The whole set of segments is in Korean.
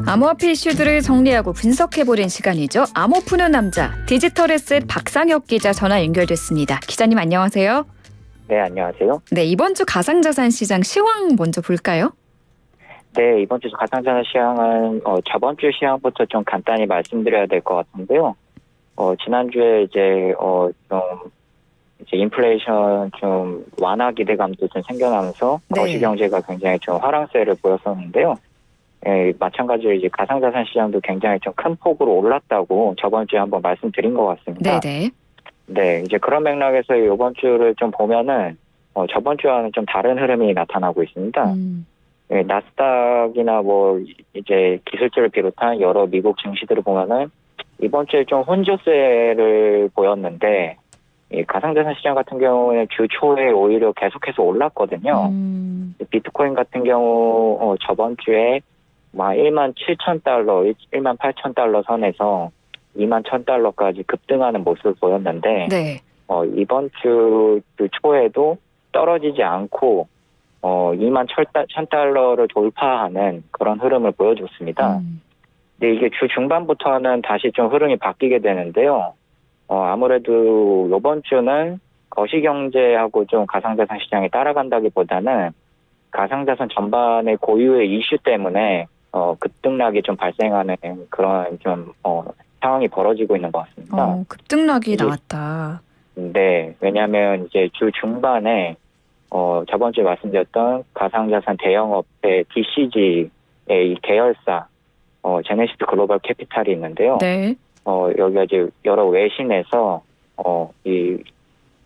암호화폐 이슈들을 정리하고 분석해보는 시간이죠. 암호 푸는 남자, 디지털에셋 박상혁 기자 전화 연결됐습니다. 기자님 안녕하세요. 네, 안녕하세요. 네, 이번 주 가상자산 시장 시황 먼저 볼까요? 네, 이번 주 가상자산 시황은 저번 주 시황부터 좀 간단히 말씀드려야 될 것 같은데요. 지난주에 이제 인플레이션 좀 완화 기대감도 좀 생겨나면서 네. 거시경제가 굉장히 좀 화랑세를 보였었는데요. 예, 마찬가지로 이제 가상자산 시장도 굉장히 좀 큰 폭으로 올랐다고 저번 주에 한번 말씀드린 것 같습니다. 네네. 네, 이제 그런 맥락에서 이번 주를 좀 보면은 저번 주와는 좀 다른 흐름이 나타나고 있습니다. 네, 나스닥이나 뭐 이제 기술주를 비롯한 여러 미국 증시들을 보면은 이번 주에 좀 혼조세를 보였는데 이 가상자산 시장 같은 경우는 주 초에 오히려 계속해서 올랐거든요. 비트코인 같은 경우 저번 주에 17,000달러, 18,000달러 선에서 21,000달러까지 급등하는 모습을 보였는데 네. 이번 주 초에도 떨어지지 않고 21,000달러를 돌파하는 그런 흐름을 보여줬습니다. 근데 이게 주 중반부터는 다시 좀 흐름이 바뀌게 되는데요. 아무래도 이번 주는 거시경제하고 좀 가상자산 시장이 따라간다기보다는 가상자산 전반의 고유의 이슈 때문에 급등락이 좀 발생하는 그런 좀 상황이 벌어지고 있는 것 같습니다. 급등락이 나왔다. 네, 왜냐하면 이제 주 중반에 저번 주에 말씀드렸던 가상자산 대형업체 DCG의 이 계열사 제네시스 글로벌 캐피탈이 있는데요. 네. 여기가 이제 여러 외신에서 이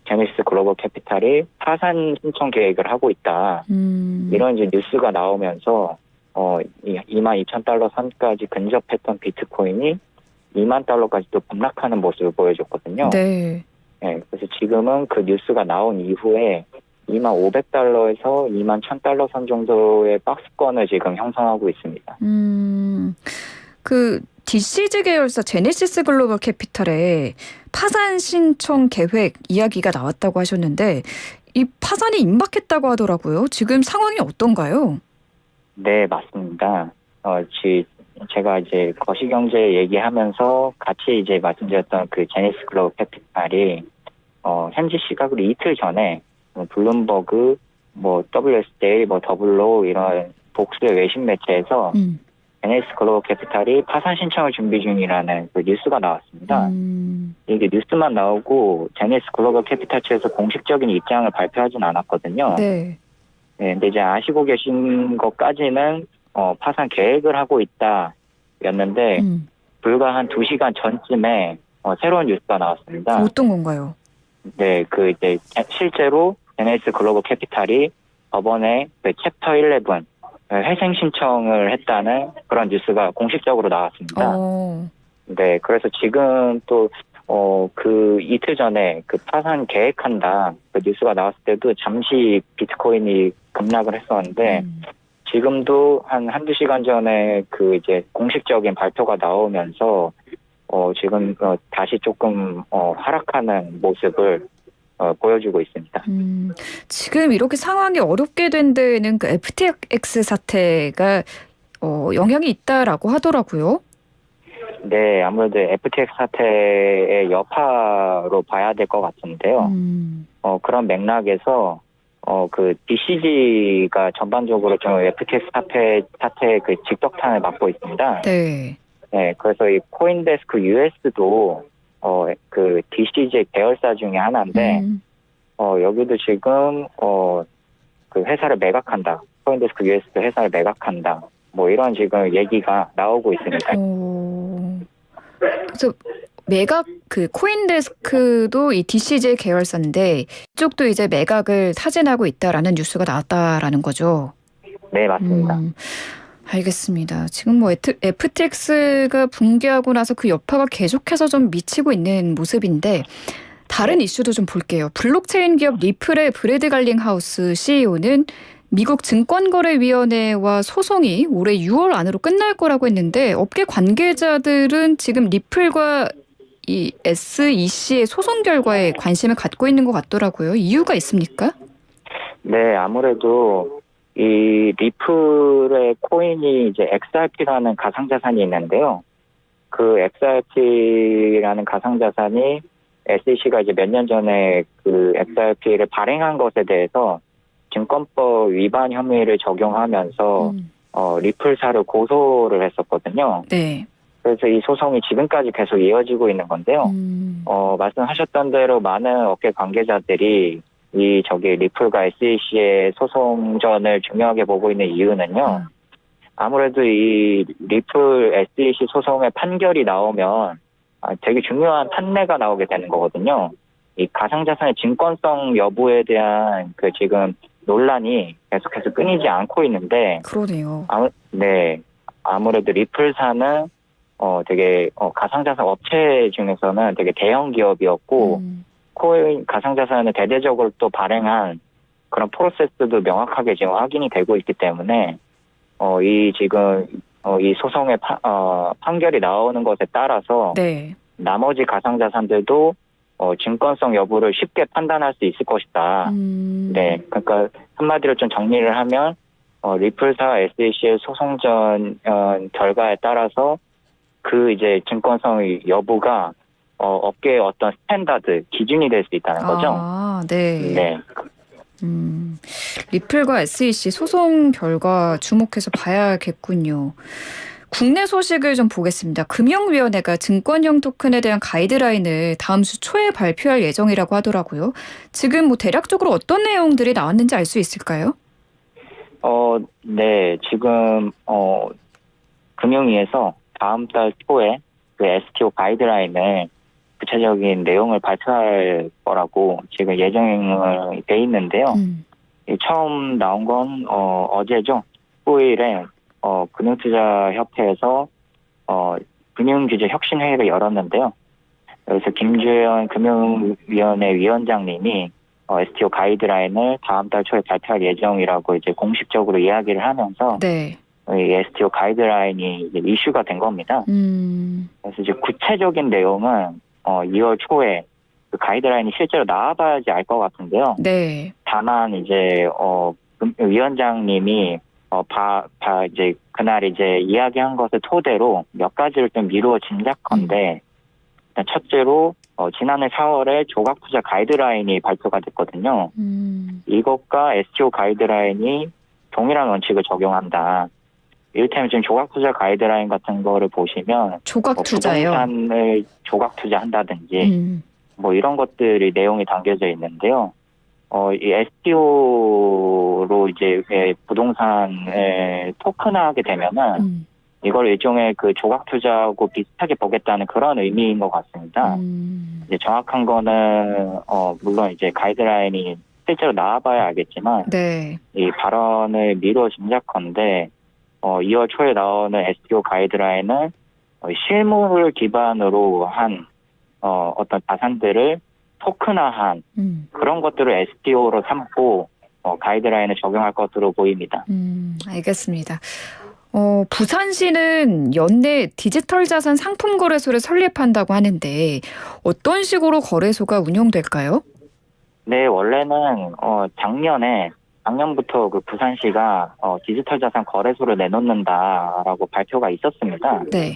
제네시스 글로벌 캐피탈이 파산 신청 계획을 하고 있다. 이런 이제 뉴스가 나오면서 22,000달러 선까지 근접했던 비트코인이 2만 달러까지 또 급락하는 모습을 보여줬거든요. 네. 네, 그래서 지금은 그 뉴스가 나온 이후에 25,000달러에서 21,000달러 선 정도의 박스권을 지금 형성하고 있습니다. 그 DCG 계열사 제네시스 글로벌 캐피탈에 파산 신청 계획 이야기가 나왔다고 하셨는데 이 파산이 임박했다고 하더라고요. 지금 상황이 어떤가요? 네, 맞습니다. 제가 이제 거시경제 얘기하면서 같이 이제 말씀드렸던 그 제네시스 글로벌 캐피탈이 현지 시각으로 이틀 전에 블룸버그, WSJ, 더블로 이런 복수의 외신 매체에서 제네시스 글로벌 캐피탈이 파산 신청을 준비 중이라는 그 뉴스가 나왔습니다. 이게 뉴스만 나오고 제네시스 글로벌 캐피탈 측에서 공식적인 입장을 발표하진 않았거든요. 네. 네, 근데 이제 아시고 계신 것까지는 파산 계획을 하고 있다였는데 불과 한 2시간 전쯤에 새로운 뉴스가 나왔습니다. 어떤 건가요? 네, 이제 실제로 제네시스 글로벌 캐피탈이 법원에 그 챕터 11 회생 신청을 했다는 그런 뉴스가 공식적으로 나왔습니다. 네, 그래서 지금 또 그 이틀 전에 그 파산 계획한다 그 뉴스가 나왔을 때도 잠시 비트코인이 급락을 했었는데 지금도 한두 시간 전에 그 이제 공식적인 발표가 나오면서 지금 다시 조금 하락하는 모습을 보여주고 있습니다. 지금 이렇게 상황이 어렵게 된 데에는 그 FTX 사태가 영향이 있다라고 하더라고요. 네, 아무래도 FTX 사태의 여파로 봐야 될 것 같은데요. 그런 맥락에서 그 DCG가 전반적으로 좀 FTX 사태 그 직격탄을 맞고 있습니다. 네. 네, 그래서 이 코인데스크 US도 그 DCG 계열사 중에 하나인데 여기도 지금 그 회사를 매각한다. 코인데스크 US도 회사를 매각한다. 이런 지금 얘기가 나오고 있습니다. 그래서 매각 그 코인데스크도 이 DCG 계열사인데 이쪽도 이제 매각을 타진하고 있다라는 뉴스가 나왔다라는 거죠. 네, 맞습니다. 알겠습니다. 지금 FTX가 붕괴하고 나서 그 여파가 계속해서 좀 미치고 있는 모습인데 다른 이슈도 좀 볼게요. 블록체인 기업 리플의 브래드 갈링하우스 CEO는 미국 증권거래위원회와 소송이 올해 6월 안으로 끝날 거라고 했는데 업계 관계자들은 지금 리플과 이 SEC의 소송 결과에 관심을 갖고 있는 것 같더라고요. 이유가 있습니까? 네, 아무래도 이 리플의 코인이 이제 XRP라는 가상자산이 있는데요. 그 XRP라는 가상자산이 SEC가 이제 몇 년 전에 그 XRP를 발행한 것에 대해서 증권법 위반 혐의를 적용하면서 리플사를 고소를 했었거든요. 네. 그래서 이 소송이 지금까지 계속 이어지고 있는 건데요. 말씀하셨던 대로 많은 업계 관계자들이 리플과 SEC의 소송전을 중요하게 보고 있는 이유는요. 아무래도 이 리플 SEC 소송의 판결이 나오면 되게 중요한 판례가 나오게 되는 거거든요. 이 가상자산의 증권성 여부에 대한 그 지금 논란이 계속해서 끊이지 않고 있는데. 그러네요. 아무래도 리플사는 되게 가상자산 업체 중에서는 되게 대형 기업이었고 코인 가상자산을 대대적으로 또 발행한 그런 프로세스도 명확하게 지금 확인이 되고 있기 때문에 이 소송의 판결이 나오는 것에 따라서 네. 나머지 가상자산들도 증권성 여부를 쉽게 판단할 수 있을 것이다. 네, 그러니까 한마디로 좀 정리를 하면 리플사 SEC의 소송전 결과에 따라서 그 이제 증권성 여부가 업계의 어떤 스탠다드 기준이 될 수 있다는 거죠. 네. 네. 리플과 SEC 소송 결과 주목해서 봐야겠군요. 국내 소식을 좀 보겠습니다. 금융위원회가 증권형 토큰에 대한 가이드라인을 다음 주 초에 발표할 예정이라고 하더라고요. 지금 뭐 대략적으로 어떤 내용들이 나왔는지 알 수 있을까요? 네, 지금 금융위에서 다음 달 초에 그 STO 가이드라인을 구체적인 내용을 발표할 거라고 지금 예정이 돼 있는데요. 처음 나온 건 어제죠. 19일에 금융투자협회에서 금융규제 혁신회의를 열었는데요. 여기서 김주현 금융위원회 위원장님이 STO 가이드라인을 다음 달 초에 발표할 예정이라고 이제 공식적으로 이야기를 하면서 네. 이 STO 가이드라인이 이제 이슈가 된 겁니다. 그래서 이제 구체적인 내용은 2월 초에 그 가이드라인이 실제로 나와봐야지 알 것 같은데요. 네. 다만 이제 위원장님이 이제 그날 이제 이야기한 것을 토대로 몇 가지를 좀 미루어 짐작컨대 일단 첫째로 지난해 4월에 조각투자 가이드라인이 발표가 됐거든요. 이것과 STO 가이드라인이 동일한 원칙을 적용한다. 이를테면 지금 조각투자 가이드라인 같은 거를 보시면 조각투자요? 부동산을 조각투자한다든지 뭐 이런 것들이 내용이 담겨져 있는데요. 이 STO로 이제 부동산을 토큰화하게 되면은 이걸 일종의 그 조각 투자하고 비슷하게 보겠다는 그런 의미인 것 같습니다. 이제 정확한 거는 물론 이제 가이드라인이 실제로 나와봐야 알겠지만 네. 이 발언을 미루어 짐작컨대 2월 초에 나오는 STO 가이드라인은 실물을 기반으로 한 어떤 자산들을 토큰화한 그런 것들을 STO로 삼고 가이드라인을 적용할 것으로 보입니다. 알겠습니다. 부산시는 연내 디지털 자산 상품 거래소를 설립한다고 하는데 어떤 식으로 거래소가 운영될까요? 네, 원래는 작년부터 그 부산시가 디지털 자산 거래소를 내놓는다라고 발표가 있었습니다. 네.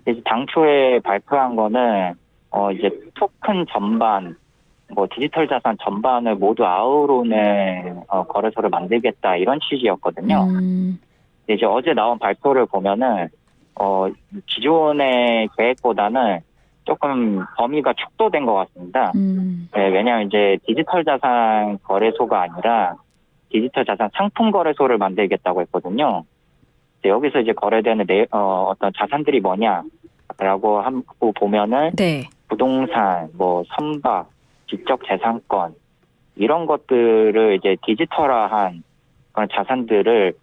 이제 당초에 발표한 거는 이제 토큰 전반, 뭐 디지털 자산 전반을 모두 아우르는 거래소를 만들겠다 이런 취지였거든요. 이제 어제 나온 발표를 보면은 기존의 계획보다는 조금 범위가 축소된 것 같습니다. 네, 왜냐하면 이제 디지털 자산 거래소가 아니라 디지털 자산 상품 거래소를 만들겠다고 했거든요. 여기서 이제 거래되는 어떤 자산들이 뭐냐라고 하고 보면은 네. 부동산, 뭐 선박, 지적 재산권 이런 것들을 이제 디지털화한 그런 자산들을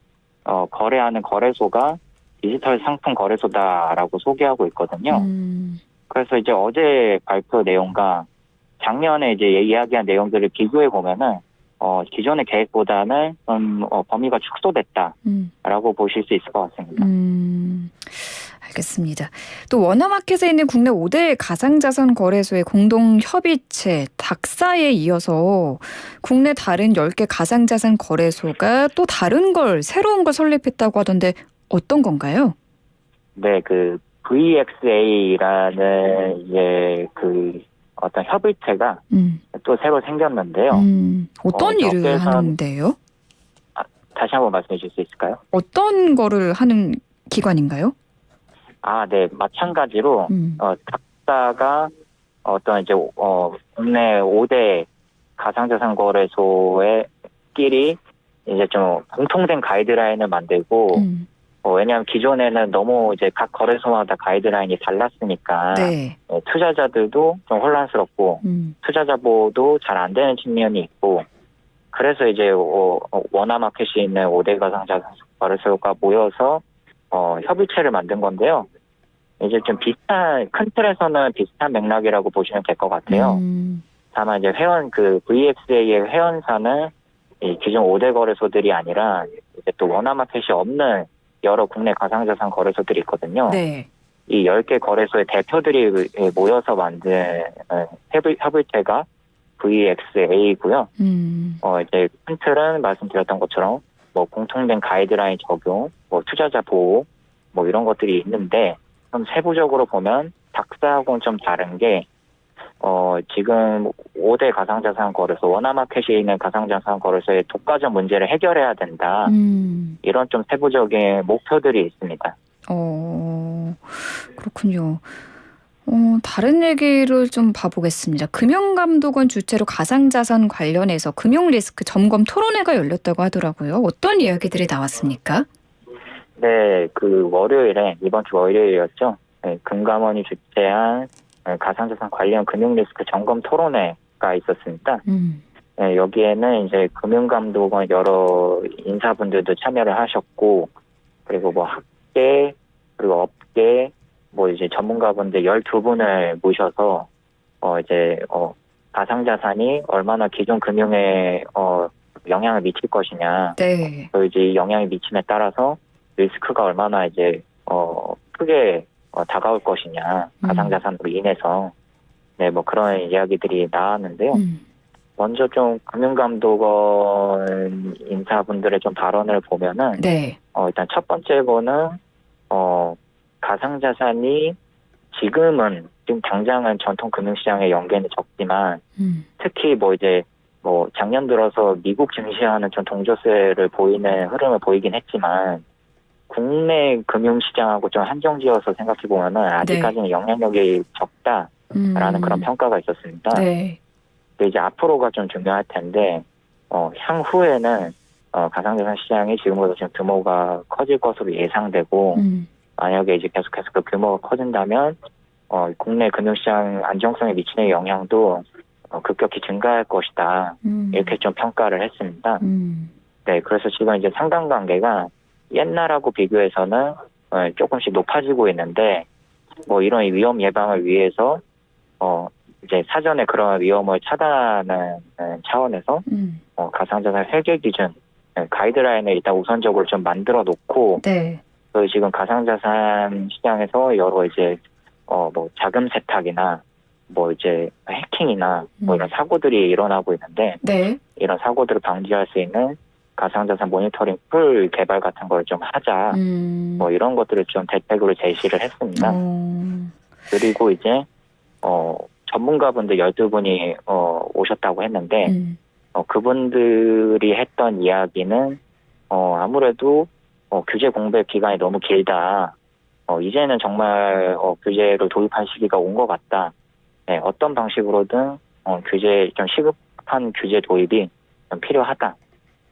거래하는 거래소가 디지털 상품 거래소다라고 소개하고 있거든요. 그래서 이제 어제 발표 내용과 작년에 이제 이야기한 내용들을 비교해 보면은 기존의 계획보다는 범위가 축소됐다라고 보실 수 있을 것 같습니다. 알겠습니다. 또 워너마켓에 있는 국내 5대 가상자산 거래소의 공동 협의체 닥사에 이어서 국내 다른 10개 가상자산 거래소가 또 다른 걸 새로운 걸 설립했다고 하던데 어떤 건가요? 네, 그 VXA라는 이제 그 어떤 협의체가 또 새로 생겼는데요. 어떤 일을 업계에선- 하는데요? 다시 한번 말씀해 주실 수 있을까요? 어떤 거를 하는 기관인가요? 네, 마찬가지로 닥사가 어떤 이제 국내 5대 가상자산 거래소의 끼리 이제 좀 공통된 가이드라인을 만들고 왜냐하면 기존에는 너무 이제 각 거래소마다 가이드라인이 달랐으니까 네. 투자자들도 좀 혼란스럽고 투자자 보호도 잘 안 되는 측면이 있고 그래서 이제 워너마켓이 있는 5대 가상자산 거래소가 모여서 협의체를 만든 건데요. 이제 좀 비슷한 큰 틀에서는 비슷한 맥락이라고 보시면 될 것 같아요. 다만 이제 VXA의 회원사는 이 기존 5대 거래소들이 아니라 이제 또 워너마켓이 없는 여러 국내 가상자산 거래소들이 있거든요. 네. 이 10개 거래소의 대표들이 모여서 만든 협의체가 VXA이고요. 이제 큰 틀은 말씀드렸던 것처럼 뭐 공통된 가이드라인 적용, 뭐 투자자 보호, 뭐 이런 것들이 있는데 좀 세부적으로 보면 닥사하고는 좀 다른 게 지금 5대 가상자산 거래소, 워너마켓이 있는 가상자산 거래소의 독과점 문제를 해결해야 된다. 이런 좀 세부적인 목표들이 있습니다. 그렇군요. 다른 얘기를 좀 봐보겠습니다. 금융감독원 주최로 가상자산 관련해서 금융리스크 점검 토론회가 열렸다고 하더라고요. 어떤 이야기들이 나왔습니까? 네, 이번 주 월요일이었죠. 네, 금감원이 주최한 가상자산 관련 금융리스크 점검 토론회가 있었습니다. 네, 여기에는 이제 금융감독원 여러 인사분들도 참여를 하셨고, 그리고 뭐 학계, 그리고 업계, 뭐 이제 전문가분들 12분을 모셔서, 가상자산이 얼마나 기존 금융에, 영향을 미칠 것이냐. 네. 또 이제 이 영향이 미침에 따라서 리스크가 얼마나 이제, 크게 다가올 것이냐. 가상자산으로 인해서. 네, 뭐 그런 이야기들이 나왔는데요. 먼저 좀 금융감독원 인사분들의 좀 발언을 보면은, 네. 일단 첫 번째 거는, 가상자산이 지금 당장은 전통 금융시장의 연계는 적지만, 특히 작년 들어서 미국 증시화는 좀 동조세를 보이는 흐름을 보이긴 했지만, 국내 금융시장하고 좀 한정지어서 생각해 보면은 아직까지는 영향력이 적다라는 그런 평가가 있었습니다. 네. 근데 이제 앞으로가 좀 중요할 텐데, 향후에는 가상자산 시장이 지금보다 좀 규모가 커질 것으로 예상되고, 만약에 이제 계속해서 그 규모가 커진다면, 국내 금융시장 안정성에 미치는 영향도 급격히 증가할 것이다. 이렇게 좀 평가를 했습니다. 네, 그래서 지금 이제 상관관계가 옛날하고 비교해서는 조금씩 높아지고 있는데, 뭐 이런 위험 예방을 위해서, 이제 사전에 그런 위험을 차단하는 차원에서, 가상자산 회계 기준, 가이드라인을 일단 우선적으로 좀 만들어 놓고, 네. 그 지금 가상자산 시장에서 여러 이제 자금 세탁이나 뭐 이제 해킹이나 뭐 이런 사고들이 일어나고 있는데 네. 이런 사고들을 방지할 수 있는 가상자산 모니터링 툴 개발 같은 걸 좀 하자. 뭐 이런 것들을 좀 대책으로 제시를 했습니다. 그리고 이제 전문가분들 12분이 오셨다고 했는데 그분들이 했던 이야기는 아무래도 규제 공백 기간이 너무 길다. 이제는 정말 규제를 도입할 시기가 온 것 같다. 네, 어떤 방식으로든 좀 시급한 규제 도입이 좀 필요하다.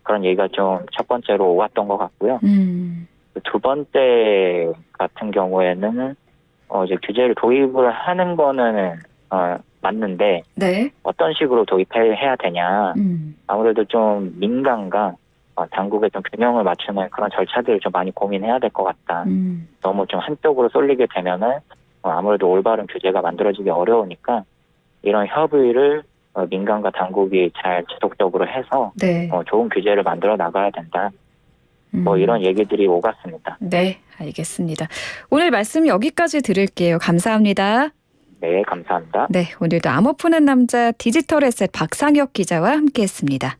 그런 얘기가 좀 첫 번째로 오갔던 것 같고요. 두 번째 같은 경우에는 이제 규제를 도입을 하는 거는 맞는데 네. 어떤 식으로 도입해야 되냐. 아무래도 좀 민간과 당국의 좀 균형을 맞추는 그런 절차들을 좀 많이 고민해야 될 것 같다. 너무 좀 한쪽으로 쏠리게 되면은 아무래도 올바른 규제가 만들어지기 어려우니까 이런 협의를 민간과 당국이 잘 지속적으로 해서 네. 좋은 규제를 만들어 나가야 된다. 뭐 이런 얘기들이 오갔습니다. 네, 알겠습니다. 오늘 말씀 여기까지 들을게요. 감사합니다. 네, 감사합니다. 네, 오늘도 암호 푸는 남자 디지털 에셋 박상혁 기자와 함께했습니다.